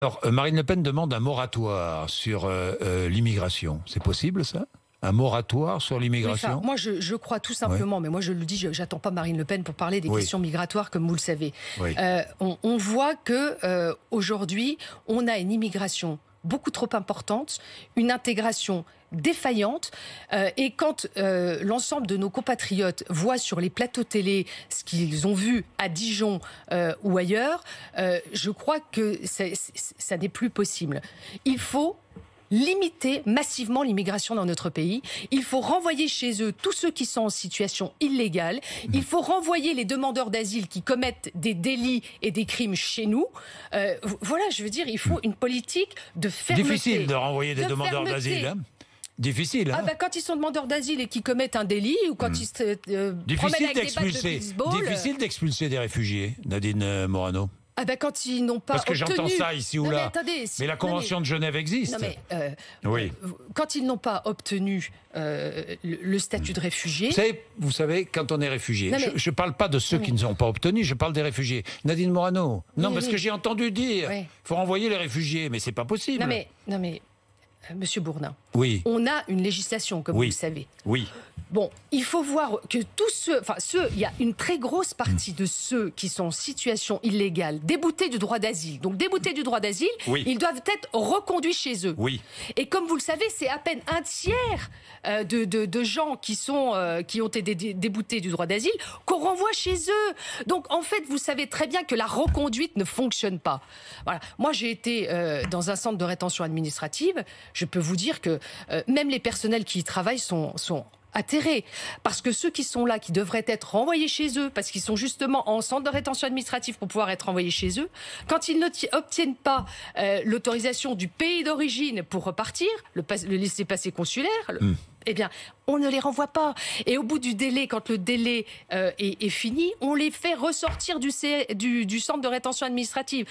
Alors, Marine Le Pen demande un moratoire sur l'immigration. C'est possible, ça? Un moratoire sur l'immigration? Oui, moi, je crois tout simplement, mais moi je le dis, j'attends pas Marine Le Pen pour parler des questions migratoires, comme vous le savez. On voit que aujourd'hui, on a une immigration beaucoup trop importante, une intégration défaillante, et quand l'ensemble de nos compatriotes voient sur les plateaux télé ce qu'ils ont vu à Dijon ou ailleurs, je crois que ça n'est plus possible. Il faut limiter massivement l'immigration dans notre pays. Il faut renvoyer chez eux tous ceux qui sont en situation illégale. Il faut renvoyer les demandeurs d'asile qui commettent des délits et des crimes chez nous. Voilà, je veux dire, il faut une politique de fermeté. Difficile de renvoyer des demandeurs d'asile, hein? Difficile, hein? Quand ils sont demandeurs d'asile et qu'ils commettent un délit, ou quand ils se promènent avec des battes de baseball... Difficile d'expulser des réfugiés, Nadine Morano. Quand ils n'ont pas obtenu... Parce que j'entends ça ici ou là. Mais la Convention de Genève existe. Oui. Quand ils n'ont pas obtenu le statut de réfugié... Vous savez, quand on est réfugié, je ne parle pas de ceux qui ne sont pas obtenus, je parle des réfugiés. Nadine Morano, parce que j'ai entendu dire, il faut renvoyer les réfugiés, mais c'est pas possible. Non mais, Monsieur Bourdin, on a une législation, comme vous le savez. Oui. Bon, il faut voir que tous il y a une très grosse partie de ceux qui sont en situation illégale, déboutés du droit d'asile. Donc déboutés du droit d'asile, ils doivent être reconduits chez eux. Oui. Et comme vous le savez, c'est à peine un tiers de gens qui ont été déboutés du droit d'asile qu'on renvoie chez eux. Donc en fait, vous savez très bien que la reconduite ne fonctionne pas. Voilà. Moi, j'ai été dans un centre de rétention administrative. Je peux vous dire que même les personnels qui y travaillent sont atterrés, parce que ceux qui sont là, qui devraient être renvoyés chez eux, parce qu'ils sont justement en centre de rétention administrative pour pouvoir être renvoyés chez eux, quand ils n'obtiennent pas l'autorisation du pays d'origine pour repartir, le laissez-passer consulaire, eh bien, on ne les renvoie pas. Et au bout du délai, quand le délai est fini, on les fait ressortir du centre de rétention administrative.